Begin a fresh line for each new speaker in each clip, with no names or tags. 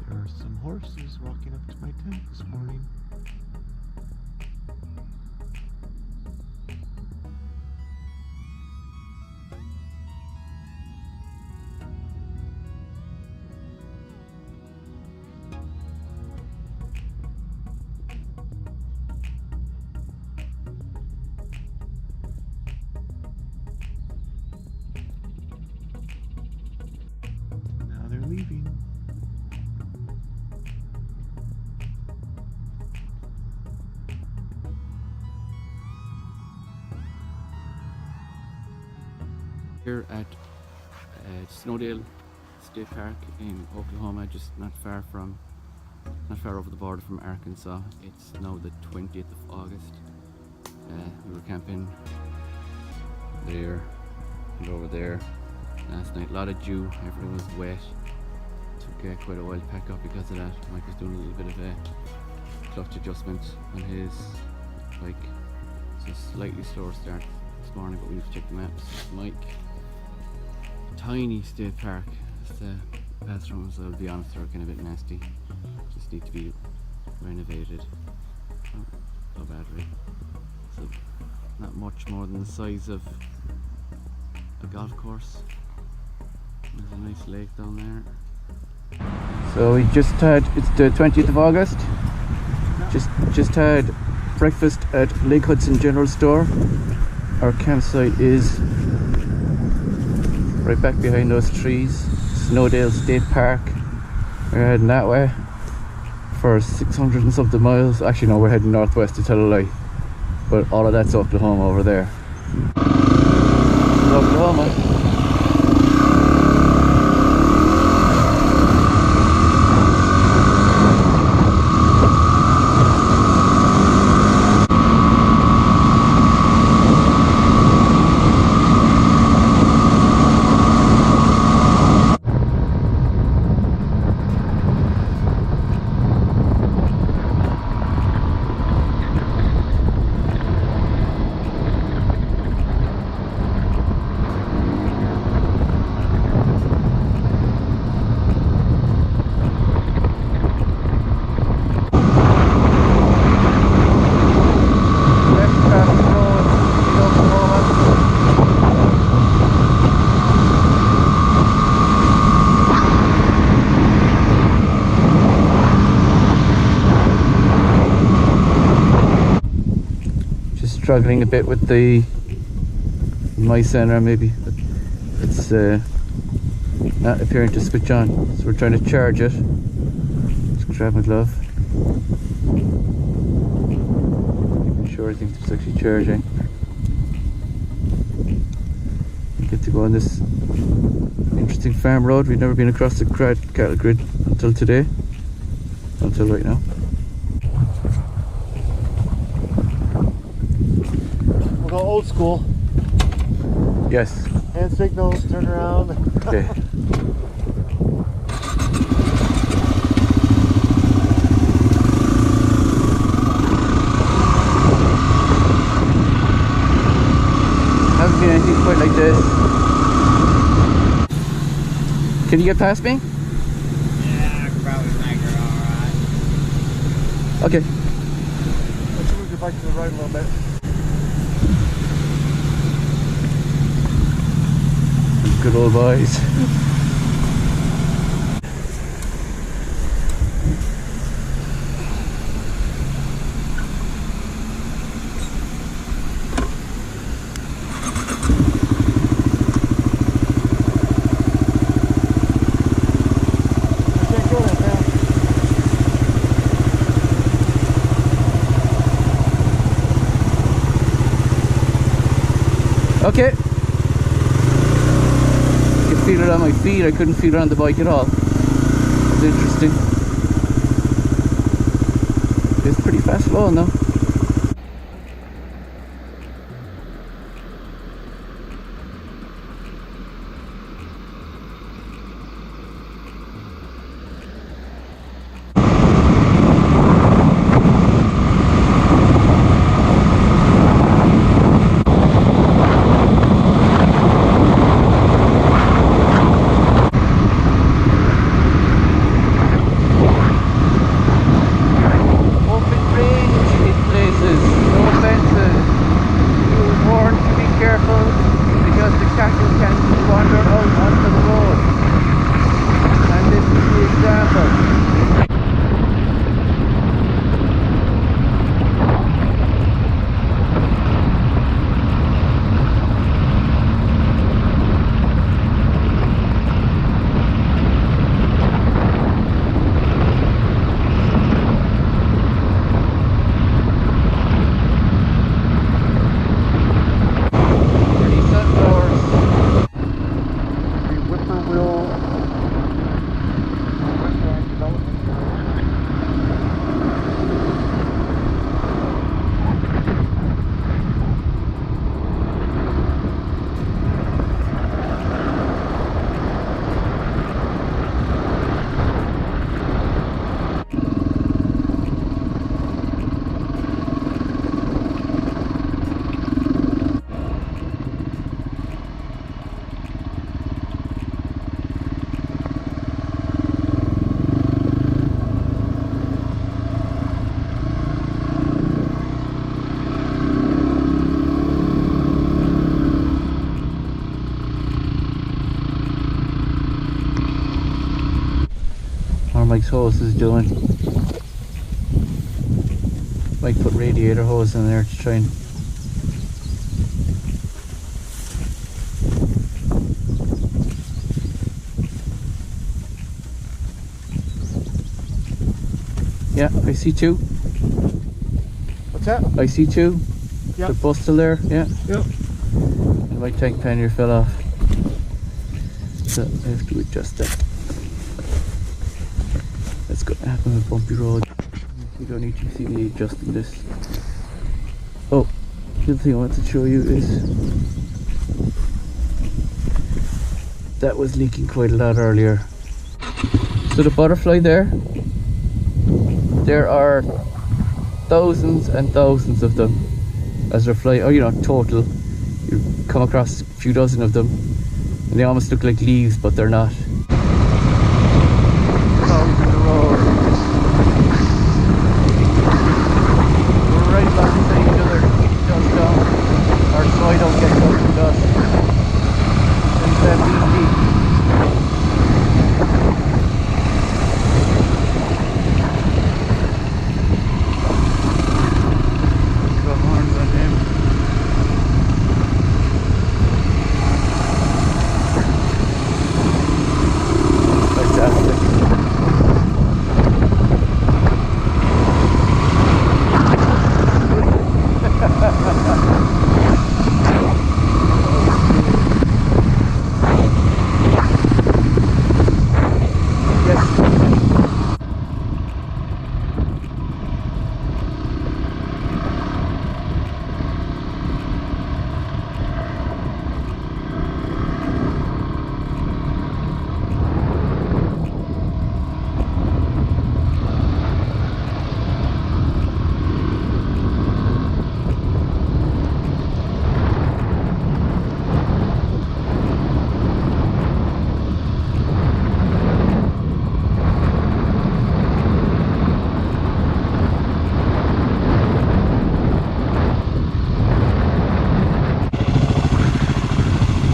There are some horses walking up to my tent this morning. Now they're leaving.
Here at Snowdale State Park in Oklahoma, just not far over the border from Arkansas. It's now the 20th of August. We were camping there and over there last night. A lot of dew, everything was wet. Took quite a while to pack up because of that. Mike was doing a little bit of a clutch adjustment on his bike, so slightly slower start this morning, but we need to check the maps. Mike, tiny state park. The bathrooms, I'll be honest, are kind of a bit nasty. Just need to be renovated. Oh, bad, right? So not much more than the size of a golf course. There's a nice lake down there. So we just had, it's the 20th of August. Just had breakfast at Lake Hudson General Store. Our campsite is right back behind those trees. Snowdale State Park. We're heading that way for 600 and something miles. Actually no, we're heading northwest, to tell a lie. But all of that's Oklahoma over there. Oklahoma. Struggling a bit with the my center maybe, but it's not appearing to switch on, so we're trying to charge it. Just grab my glove, making sure I think it's actually charging. We get to go on this interesting farm road. We've never been across the cattle grid until today, until right now.
Old school.
Yes.
Hand signals, turn around.
Okay. Haven't seen anything quite like this. Can you get past me?
Yeah, I could probably make her alright.
Okay.
Let's move your bike to the right a little bit.
Good old boys. Okay. Feel it on my feet. I couldn't feel it on the bike at all. It's interesting. It's pretty fast flowing though. Mike's hose is doing. Might put radiator hose in there to try and yeah, I see two.
What's that?
I see two.
Yep.
The bus still there, yeah.
Yep.
And my tank pannier fell off. So I have to adjust that. That's going to happen with bumpy road. You don't need to see me adjusting this. Oh, the other thing I want to show you is that was leaking quite a lot earlier. So the butterfly there are thousands and thousands of them as they're flying. Oh, you know, total. You come across a few dozen of them and they almost look like leaves, but they're not. Clouds in the road. We're right alongside each other to keep the dust down, or so I don't get covered in dust. And that easy. Got horns on him. Fantastic.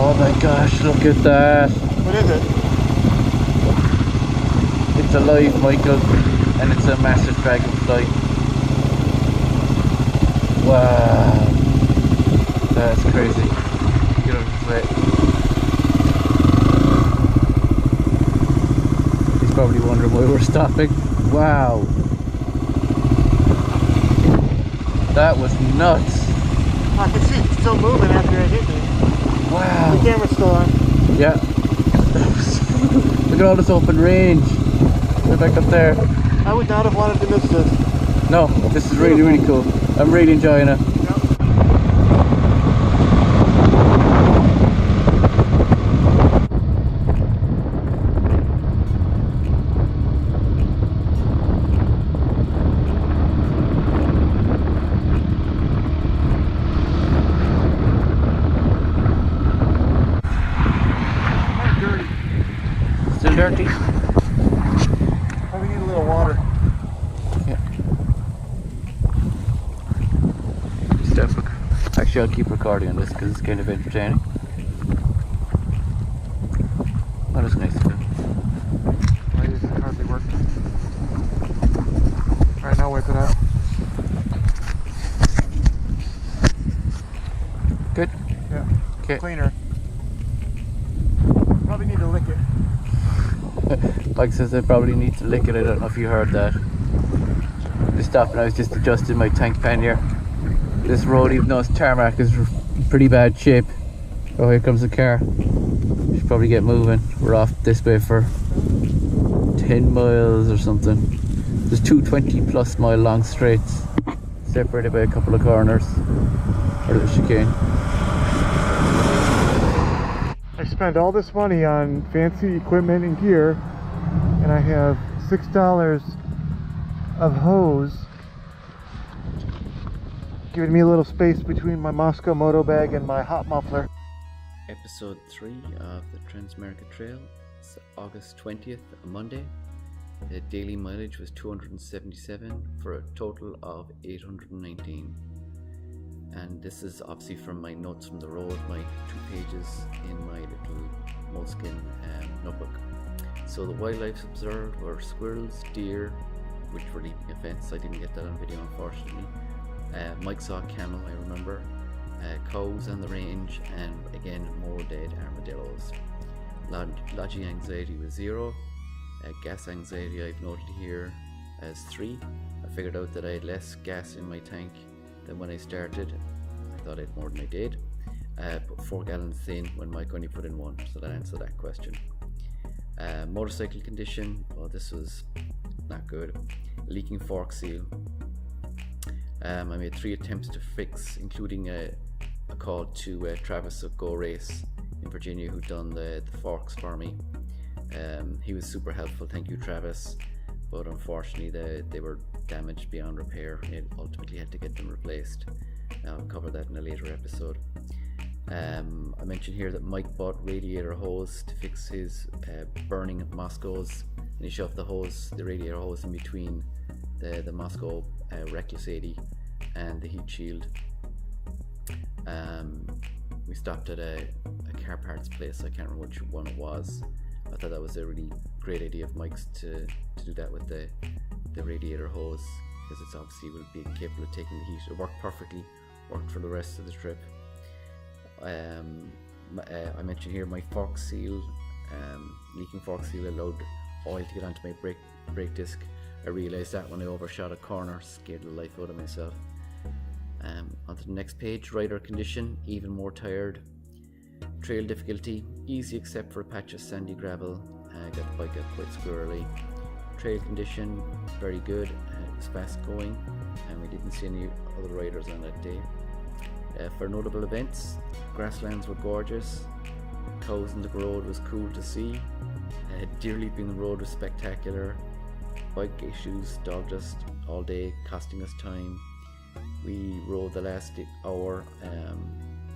Oh my gosh, look at that.
What is it?
It's alive, Michael, and it's a massive dragonfly. Wow. That's crazy. Get out of his way. He's probably wondering why we're stopping. Wow. That was nuts.
I can see it's still moving after it hit me.
Wow.
The camera's still on.
Yeah. Look at all this open range. We're back up there.
I would not have wanted to miss this.
No, this is really, really cool. I'm really enjoying it. Still dirty?
Probably need a little water.
Yeah. Actually, I'll keep recording on this because it's kind of entertaining. That is nice of it.
Why is it hardly working? Alright, now wipe it out.
Good?
Yeah.
Okay.
Cleaner. Probably need to lick it.
Mike says I probably need to lick it. I don't know if you heard that. Just stopped and I was just adjusting my tank pannier. This road, even though it's tarmac, is in pretty bad shape. Oh, here comes the car. Should probably get moving. We're off this way for 10 miles or something. There's two 20+ mile long straights separated by a couple of corners. Or the chicane.
I spent all this money on fancy equipment and gear, and I have $6 of hose giving me a little space between my Moscow Moto bag and my hot muffler.
Episode 3 of the Trans-America Trail. It's August 20th, a Monday. The daily mileage was 277 for a total of 819. And this is obviously from my notes from the road, my 2 pages in my little moleskin notebook. So the wildlife observed were squirrels, deer, which were leaping a fence. I didn't get that on video, unfortunately. Mike saw a camel, I remember. Cows on the range, and again more dead armadillos. Lodging anxiety was 0. Gas anxiety I've noted here as 3. I figured out that I had less gas in my tank than when I started. I thought I had more than I did. Put 4 gallons in when Mike only put in 1, so that answered that question. Motorcycle condition, well, this was not good. Leaking fork seal. I made 3 attempts to fix, including a call to Travis of Go Race in Virginia, who done the forks for me. He was super helpful, thank you Travis, but unfortunately they were damaged beyond repair. I ultimately had to get them replaced. I'll cover that in a later episode. I mentioned here that Mike bought radiator hose to fix his burning Moscows, and he shoved the radiator hose in between the Moscow Reckless 80 and the heat shield. We stopped at a car parts place, I can't remember which one it was. I thought that was a really great idea of Mike's to do that with the radiator hose, because it's obviously will be capable of taking the heat. It worked perfectly, worked for the rest of the trip. I mentioned here my fork seal, leaking fork seal allowed oil to get onto my brake disc. I realised that when I overshot a corner, scared the life out of myself. Onto the next page, rider condition, even more tired. Trail difficulty, easy except for a patch of sandy gravel. Got the bike up quite squirrely. Trail condition, very good. It was fast going, and we didn't see any other riders on that day. For notable events, grasslands were gorgeous. Cows in the road was cool to see. Deer leaping the road was spectacular. Bike issues dogged us all day, costing us time. We rode the last hour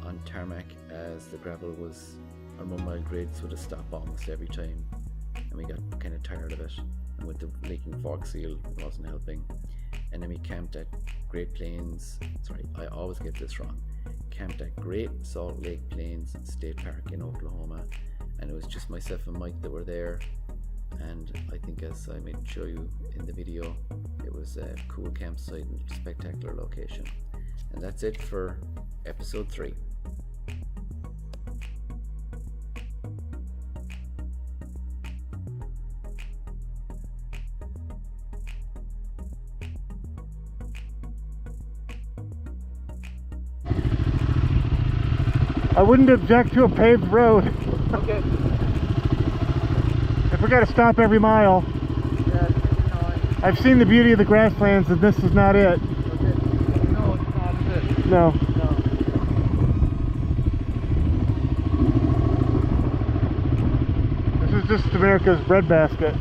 on tarmac, as the gravel was on 1 mile grids with a stop almost every time, and we got kind of tired of it, and with the leaking fork seal it wasn't helping. And then we camped at Great Plains, sorry, I always get this wrong, camped at Great Salt Lake Plains State Park in Oklahoma, and it was just myself and Mike that were there. And I think, as I might show you in the video, it was a cool campsite and a spectacular location. And that's it for episode 3.
I wouldn't object to a paved road.
Okay.
If we gotta stop every mile.
Yeah, no,
I've seen the beauty of the grasslands, and this is not it.
okay. No, it's not it.
No.
No.
This is just America's breadbasket.